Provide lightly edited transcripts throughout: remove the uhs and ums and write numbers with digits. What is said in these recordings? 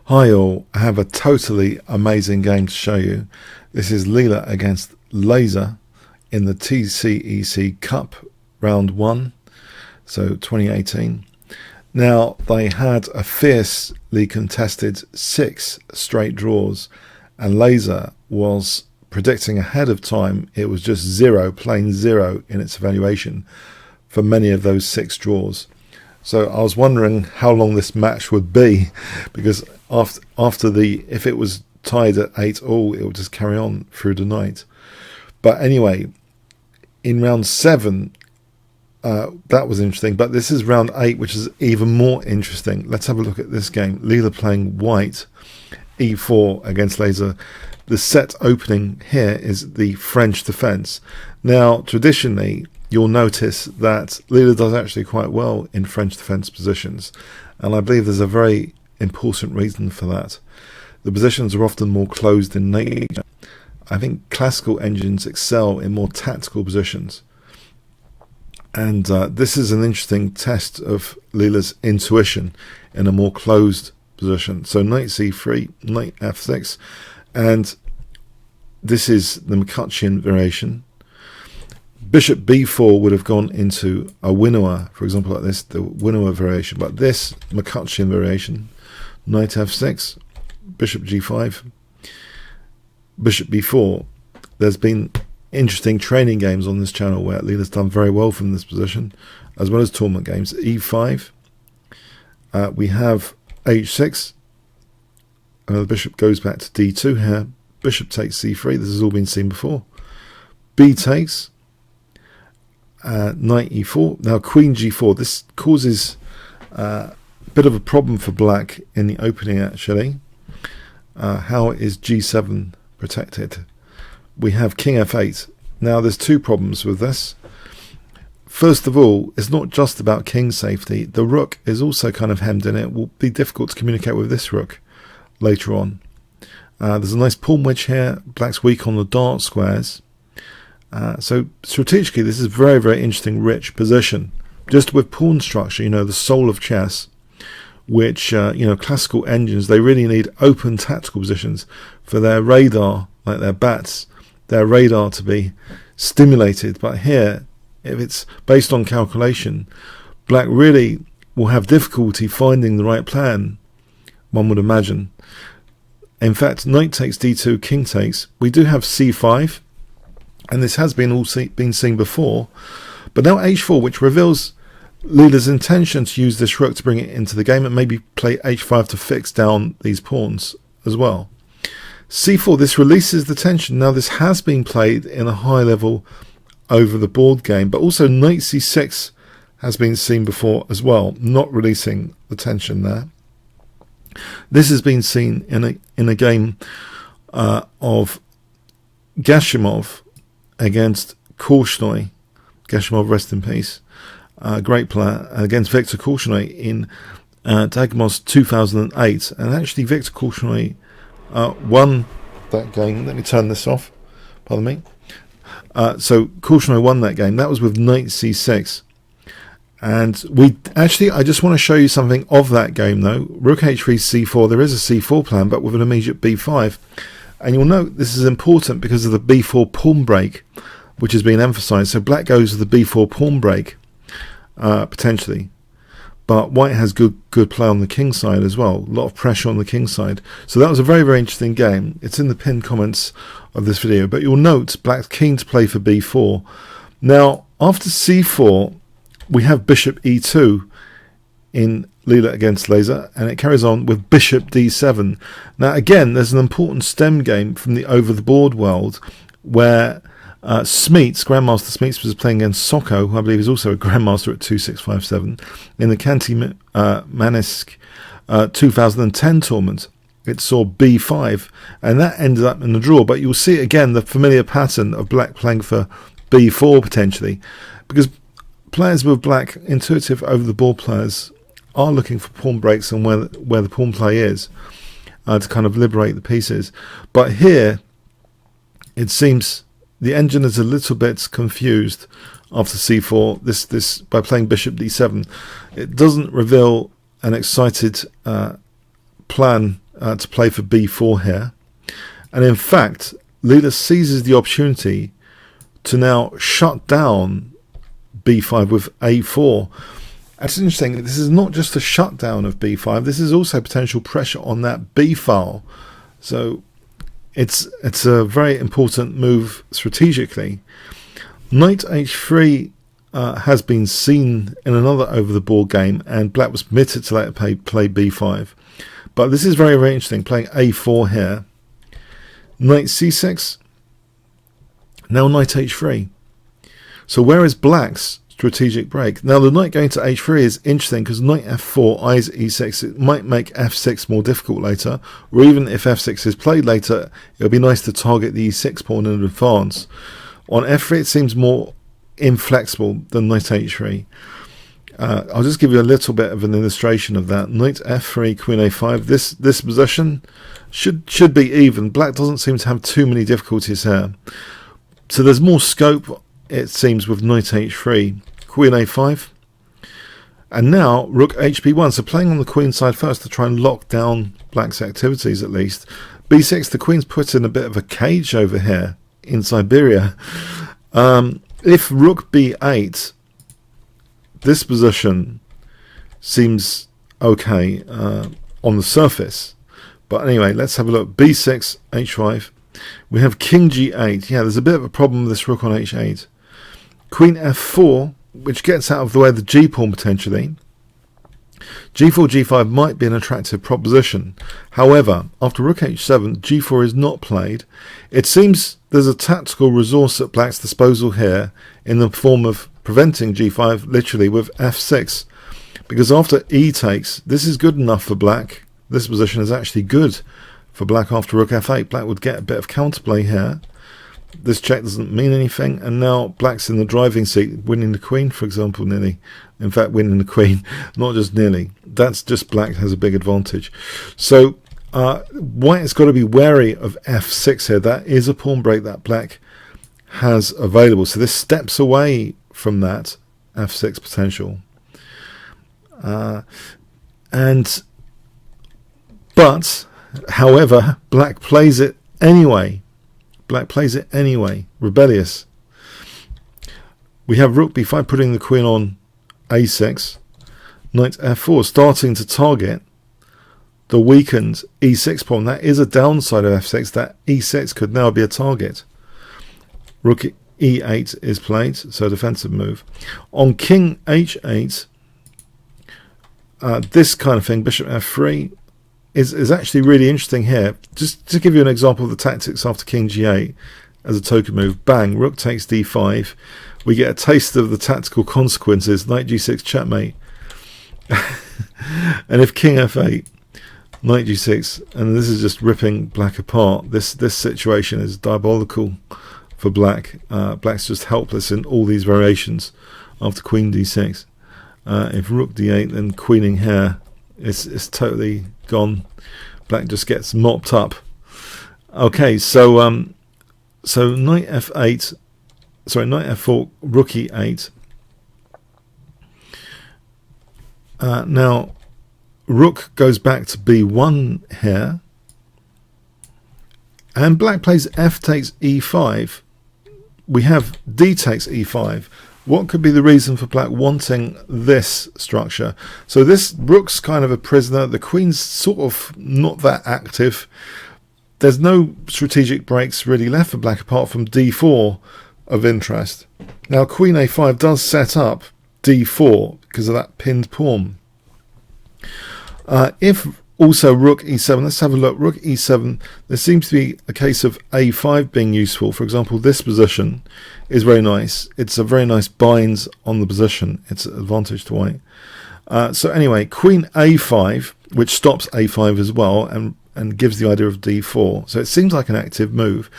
Hi all, I have a totally amazing game to show you. This is Leela against Laser in the TCEC Cup round 1, so 2018. Now they had a fiercely contested 6 straight draws, and Laser was predicting ahead of time it was just zero, plain zero in its evaluation for many of those 6 draws. So I was wondering how long this match would be, because if it was tied at 8-all, it would just carry on through the night. But anyway, in round 7, that was interesting. But this is round 8, which is even more interesting. Let's have a look at this game. Leela playing white, e4 against Laser. The set opening here is the French defense. Now, traditionally, you'll notice that Leela does actually quite well in French defense positions, and I believe there's a very important reason for that. The positions are often more closed in nature. I think classical engines excel in more tactical positions, and this is an interesting test of Leela's intuition in a more closed position. So knight c3, knight f6, and this is the McCutcheon variation. Bishop b4 would have gone into a winnower, for example, like this, the winnower variation. But this McCutcheon variation, knight f6, bishop g5, bishop b4. There's been interesting training games on this channel where Leela's done very well from this position, as well as tournament games. e5, we have h6, and the bishop goes back to d2 here. Bishop takes c3, this has all been seen before. B takes, knight e4. Now queen g4. This causes a bit of a problem for black in the opening, actually. How is g7 protected? We have king f8. Now there's 2 problems with this. First of all, it's not just about king safety. The rook is also kind of hemmed in. It will be difficult to communicate with this rook later on. There's a nice pawn wedge here. Black's weak on the dart squares. So strategically, this is a very, very interesting, rich position. Just with pawn structure, the soul of chess, which, classical engines, they really need open tactical positions for their radar, like their bats, their radar to be stimulated. But here, if it's based on calculation, black really will have difficulty finding the right plan, one would imagine. In fact, knight takes d2, king takes. We do have c5. And this has been been seen before, but now h4, which reveals Leela's intention to use this rook to bring it into the game, and maybe play h5 to fix down these pawns as well. c4, this releases the tension. Now this has been played in a high level over the board game, but also knight c6 has been seen before as well, not releasing the tension there. This has been seen in a game of Gashimov against Korchnoi. Gashimov, rest in peace, great player, against Victor Korchnoi in Dagmos 2008, and actually Victor Korchnoi won that game. Let me turn this off, pardon me. So Korchnoi won that game. That was with knight c6, and I just want to show you something of that game though. Rook h3 c4, there is a c4 plan, but with an immediate b5. And you'll note this is important because of the b4 pawn break, which has been emphasized. So black goes with the b4 pawn break, potentially. But white has good play on the king side as well. A lot of pressure on the king side. So that was a very, very interesting game. It's in the pinned comments of this video. But you'll note black's keen to play for b4. Now, after c4, we have bishop e2 in Leela against Laser, and it carries on with bishop d7. Now again, there's an important stem game from the over-the-board world where Smeets, Grandmaster Smeets, was playing against Soko, who I believe is also a Grandmaster at 2657, in the Kanti Manisk 2010 tournament. It saw b5, and that ended up in the draw. But you'll see again the familiar pattern of black playing for b4 potentially, because players with black, intuitive over-the-board players, are looking for pawn breaks and where the pawn play is to kind of liberate the pieces. But here it seems the engine is a little bit confused after c4. This by playing bishop d7, it doesn't reveal an excited plan to play for b4 here. And in fact, Leela seizes the opportunity to now shut down b5 with a4. It's interesting, this is not just a shutdown of b5, this is also potential pressure on that b file. So it's a very important move strategically. Knight h3 has been seen in another over the board game, and black was permitted to later play b5. But this is very, very interesting, playing a4 here. Knight c6, now knight h3. So where is black's strategic break? Now the knight going to h3 is interesting because knight f4 eyes e6. It might make f6 more difficult later, or even if f6 is played later, it would be nice to target the e6 pawn in advance. On f3 it seems more inflexible than knight h3. I'll just give you a little bit of an illustration of that. Knight f3, queen a5. This position should be even. Black doesn't seem to have too many difficulties here. So there's more scope, it seems, with knight h3, queen a5, and now rook hb1. So playing on the queen side first to try and lock down black's activities at least. b6, the queen's put in a bit of a cage over here in Siberia. If rook b8, this position seems okay on the surface. But anyway, let's have a look. b6, h5. We have king g8. Yeah, there's a bit of a problem with this rook on h8. Queen f4, which gets out of the way of the g pawn potentially. g4, g5 might be an attractive proposition. However, after rook h7, g4 is not played. It seems there's a tactical resource at black's disposal here in the form of preventing g5 literally with f6. Because after e takes, this is good enough for black. This position is actually good for black after rook f8. Black would get a bit of counterplay here. This check doesn't mean anything, and now black's in the driving seat, winning the queen, for example, nearly. In fact, winning the queen, not just nearly. That's just black has a big advantage. So white has got to be wary of f6 here. That is a pawn break that black has available. So this steps away from that f6 potential. But, however, black plays it anyway. Black plays it anyway. Rebellious. We have rook b5 putting the queen on a6. Knight f4 starting to target the weakened e6 pawn. That is a downside of f6. That e6 could now be a target. Rook e8 is played, so defensive move. On king h8, this kind of thing, bishop f3, is actually really interesting here. Just to give you an example of the tactics after king g8 as a token move. Bang, rook takes d5. We get a taste of the tactical consequences. Knight g6 checkmate. And if king f8, knight g6, and this is just ripping black apart. This situation is diabolical for black. Black's just helpless in all these variations after queen d6. If rook d8, then queening here, it's totally gone. Black just gets mopped up. Okay, so knight f8, sorry, knight f4, rook e8. Now rook goes back to b1 here, and black plays f takes e5. We have d takes e5. What could be the reason for black wanting this structure? So this rook's kind of a prisoner. The queen's sort of not that active. There's no strategic breaks really left for black apart from d4 of interest. Now queen a5 does set up d4 because of that pinned pawn. If also rook e7, let's have a look. Rook e7, there seems to be a case of a5 being useful. For example, this position is very nice. It's a very nice bind on the position. It's an advantage to white. So anyway, queen a5, which stops a5 as well and gives the idea of d4. So it seems like an active move.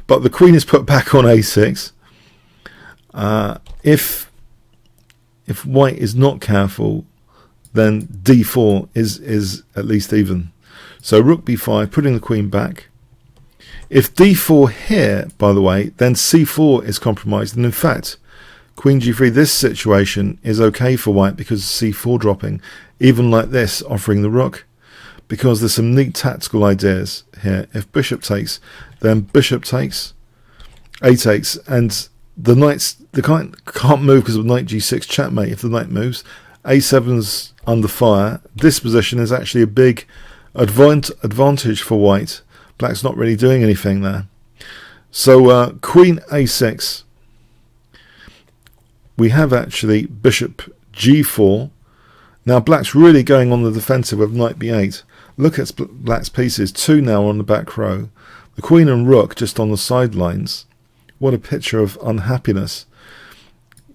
But the queen is put back on a6. If white is not careful, then d4 is at least even. So rook b5, putting the queen back. If d4 here, by the way, then c4 is compromised. And in fact, queen g3, this situation is okay for white because c4 dropping, even like this, offering the rook. because there's some neat tactical ideas here. If bishop takes, then bishop takes, a takes, and the knights can't move because of knight g6 checkmate. If the knight moves, a7's under fire. This position is actually a big advantage for white. Black's not really doing anything there. So queen a6. We have actually bishop g4. Now black's really going on the defensive with knight b8. Look at black's pieces. 2 now on the back row. The queen and rook just on the sidelines. What a picture of unhappiness.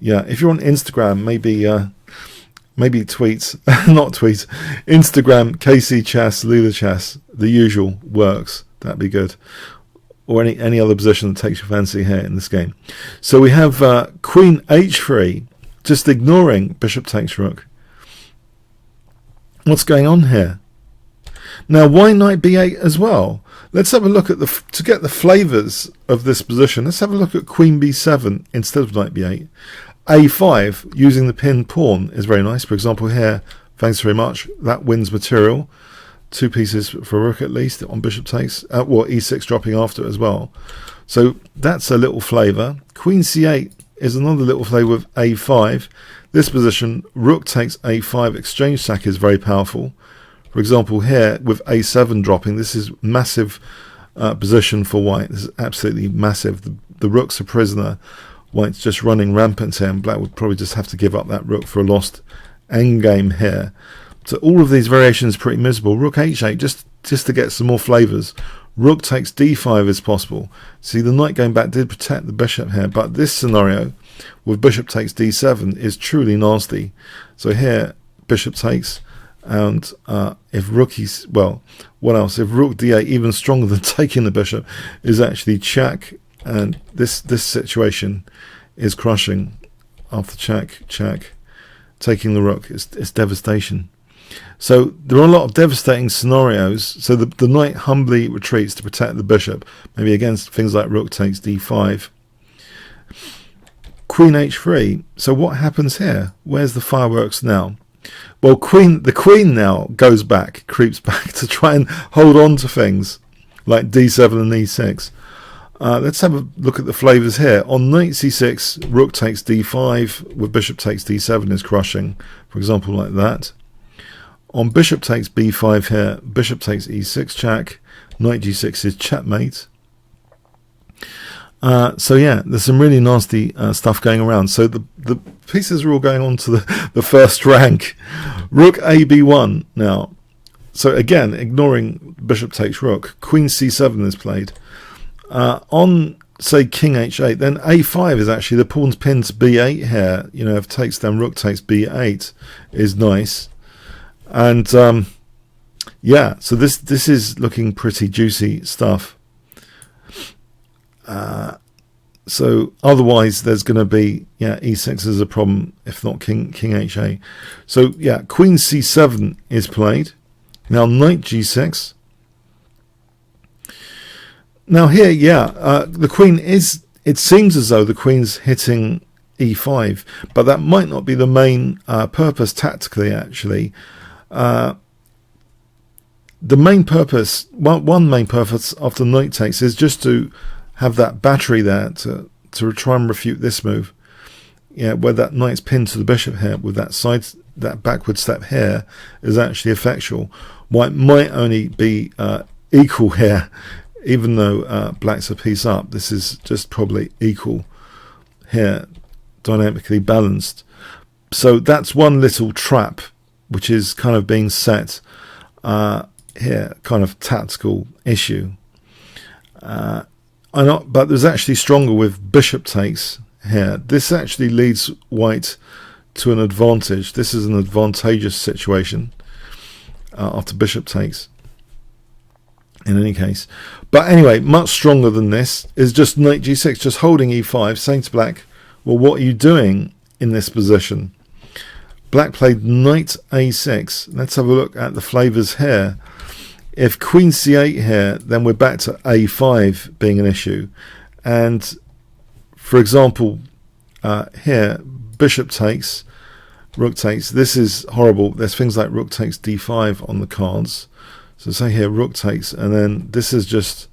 Yeah, if you're on Instagram, maybe tweet, not tweet, Instagram, KC Chess, Leela Chess, the usual works. That'd be good. Or any other position that takes your fancy here in this game. So we have queen h3, just ignoring bishop takes rook. What's going on here? Now, why knight b8 as well? Let's have a look at to get the flavours of this position. Let's have a look at queen b7 instead of knight b8. a5 using the pinned pawn is very nice. For example, here, thanks very much. That wins material. 2 pieces for rook at least on bishop takes. E6 dropping after as well. So that's a little flavour. Queen c8 is another little flavour with a5. This position, rook takes a5, exchange sack is very powerful. For example, here with a7 dropping, this is massive position for white. This is absolutely massive. The rook's a prisoner. White's just running rampant here, and black would probably just have to give up that rook for a lost endgame here. So all of these variations are pretty miserable. Rook h8, just to get some more flavours. Rook takes d5 is possible. See, the knight going back did protect the bishop here, but this scenario with bishop takes d7 is truly nasty. So here, bishop takes, and if rook is, well, what else? If rook d8, even stronger than taking the bishop, is actually check, and this situation is crushing. After check, taking the rook is devastation. So there are a lot of devastating scenarios. So the knight humbly retreats to protect the bishop, maybe against things like rook takes d5. Queen h3. So what happens here? Where's the fireworks now? Well, the queen now goes back, creeps back to try and hold on to things like d7 and e6. Let's have a look at the flavours here. On knight c6, rook takes d5 with bishop takes d7 is crushing, for example, like that. On bishop takes b5 here, bishop takes e6 check, knight g6 is checkmate. So yeah, there's some really nasty stuff going around. So the pieces are all going on to the first rank. Rook a b1 now. So again, ignoring bishop takes rook, queen c7 is played. On, say, king h8, then a5 is actually, the pawn's pinned to b8 here. You know, if takes, then rook takes b8 is nice. And yeah, so this is looking pretty juicy stuff. So otherwise there's going to be, yeah, e6 is a problem, if not king h8. So yeah, queen c7 is played. Now knight g6. Now here, yeah, the queen is, it seems as though the queen's hitting e5, but that might not be the main purpose tactically, actually. The main purpose, one main purpose after knight takes is just to have that battery there to try and refute this move. Yeah, where that knight's pinned to the bishop here with that backward step here is actually effectual. White might only be equal here, even though black's a piece up. This is just probably equal here, dynamically balanced. So that's one little trap which is kind of being set here, kind of tactical issue. But there's actually stronger with bishop takes here. This actually leads white to an advantage. This is an advantageous situation after bishop takes, in any case. But anyway, much stronger than this is just knight g6, just holding e5, saying to black, well, what are you doing in this position? Black played knight a6. Let's have a look at the flavours here. If queen c8 here, then we're back to a5 being an issue. And for example, here, bishop takes, rook takes. This is horrible. There's things like rook takes d5 on the cards. So say here rook takes, and then this is just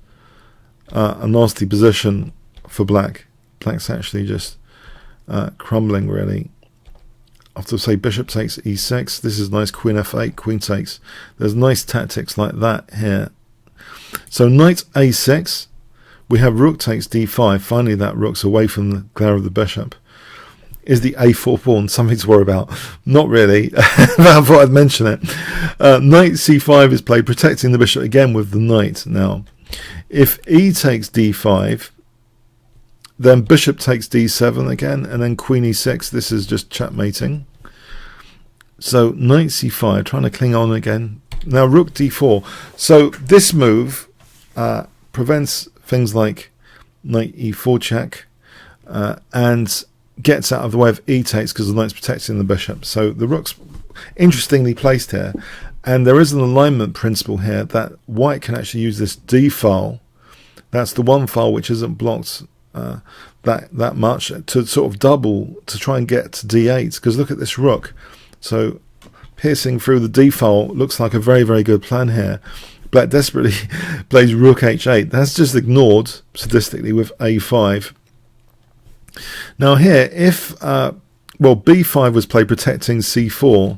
a nasty position for black. Black's actually just crumbling really. After say bishop takes e6, this is nice, queen f8, queen takes. There's nice tactics like that here. So knight a6, we have rook takes d5. Finally that rook's away from the glare of the bishop. Is the a4 pawn something to worry about? Not really, but I thought I'd mention it. Knight c5 is played, protecting the bishop again with the knight. Now, if e takes d5, then bishop takes d7 again, and then queen e6. This is just checkmating. So knight c5, trying to cling on again. Now rook d4. So this move prevents things like knight e4 check, and gets out of the way of e takes because the knight's protecting the bishop. So the rook's interestingly placed here, and there is an alignment principle here that white can actually use this d file. That's the one file which isn't blocked that much, to sort of double to try and get to d8, because look at this rook. So piercing through the d file looks like a very, very good plan here. Black desperately plays rook h8. That's just ignored sadistically with a5. Now here, if well, b5 was played protecting c4.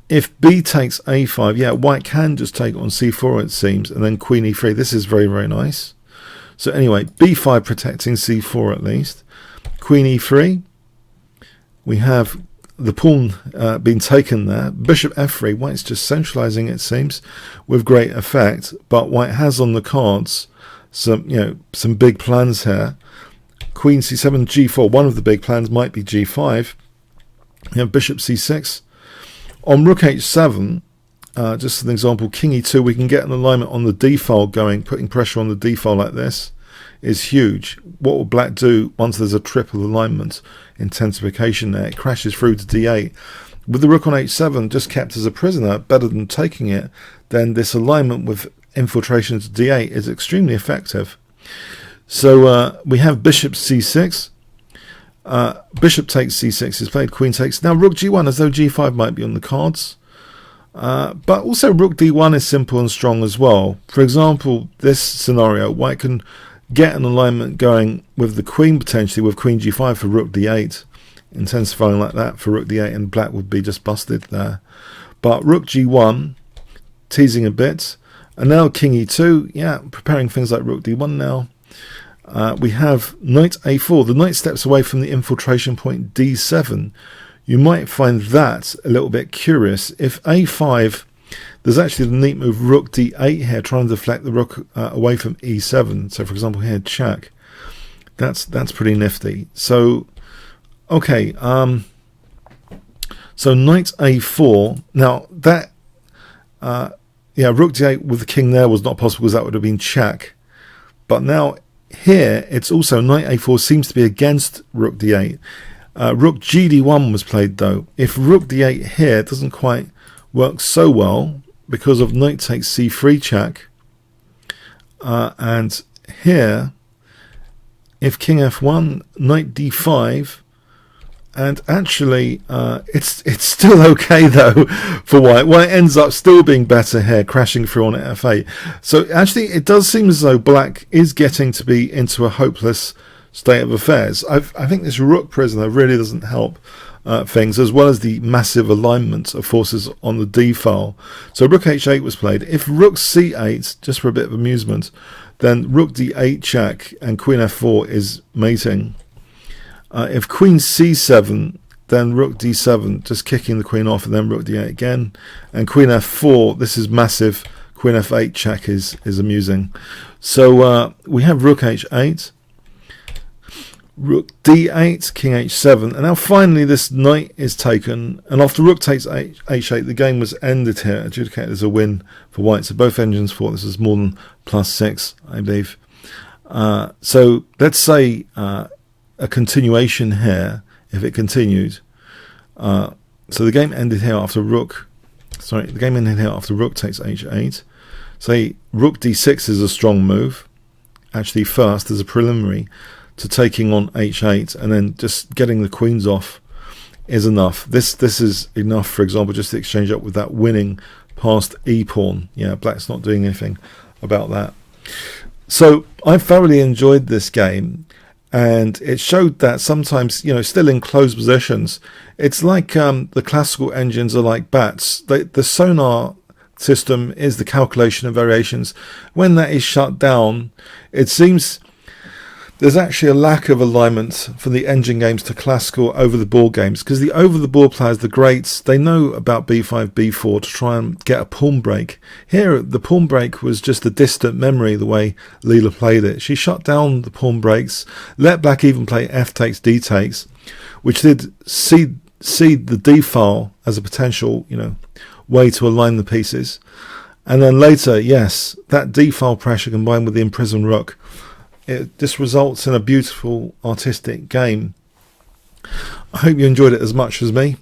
If b takes a5, yeah, white can just take on c4 it seems, and then queen e3. This is very, very nice. So anyway, b5 protecting c4 at least. Queen e3. We have the pawn being taken there. Bishop f3. White's just centralizing it seems with great effect, but white has on the cards some, you know, some big plans here. Queen c7, g4. One of the big plans might be g5. You have bishop c6. On rook h7, just as an example, king e2, we can get an alignment on the d file going. Putting pressure on the d file like this is huge. What will black do once there's a triple alignment? Intensification there. It crashes through to d8. With the rook on h7 just kept as a prisoner, better than taking it, then this alignment with infiltration to d8 is extremely effective. So we have bishop c6. Bishop takes c6 is played, queen takes. Now rook g1, as though g5 might be on the cards. But also rook d1 is simple and strong as well. For example, this scenario, white can get an alignment going with the queen potentially, with queen g5 for rook d8. Intensifying like that for rook d8, and black would be just busted there. But rook g1, teasing a bit. And now king e2, yeah, preparing things like rook d1 now. We have knight a4. The knight steps away from the infiltration point d7. You might find that a little bit curious. If a5, there's actually the neat move rook d8 here, trying to deflect the rook away from e7. So for example here, check. That's pretty nifty. So okay, so knight a4. Now that yeah, rook d8 with the king there was not possible because that would have been check. But now here, it's also knight a4 seems to be against rook d8. Rook gd1 was played though. If rook d8 here doesn't quite work so well because of knight takes c3 check, and here, if king f1, knight d5, and actually it's still okay though for white. White ends up still being better here, crashing through on f8. So actually it does seem as though black is getting to be into a hopeless state of affairs. I think this rook prisoner really doesn't help things, as well as the massive alignment of forces on the d file. So rook h8 was played. If rook c8, just for a bit of amusement, then rook d8 check and queen f4 is mating. If queen c7, then rook d7, just kicking the queen off, and then rook d8 again, and queen f4. This is massive. Queen f8 check is amusing. So we have rook h8, rook d8, king h7, and now finally this knight is taken. And after rook takes h8, the game was ended here, adjudicated as a win for white. So both engines thought this was more than +6, I believe. So let's say a continuation here, if it continued. So the game ended here after rook. Sorry, the game ended here after rook takes h8. Say rook d6 is a strong move. Actually, first as a preliminary to taking on h8, and then just getting the queens off is enough. This is enough, for example, just to exchange up with that winning past e-pawn. Yeah, black's not doing anything about that. So I thoroughly enjoyed this game, and it showed that sometimes, still in closed positions, it's like the classical engines are like bats. The sonar system is the calculation of variations. When that is shut down, it seems there's actually a lack of alignment from the engine games to classical over-the-board games, because the over-the-board players, the greats, they know about b5, b4 to try and get a pawn break. Here, the pawn break was just a distant memory, the way Leela played it. She shut down the pawn breaks, let black even play f takes, d takes, which did seed the d file as a potential, way to align the pieces. And then later, yes, that d file pressure combined with the imprisoned rook, it just results in a beautiful artistic game. I hope you enjoyed it as much as me.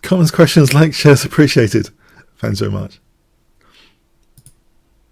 Comments, questions, likes, shares appreciated. Thanks very much.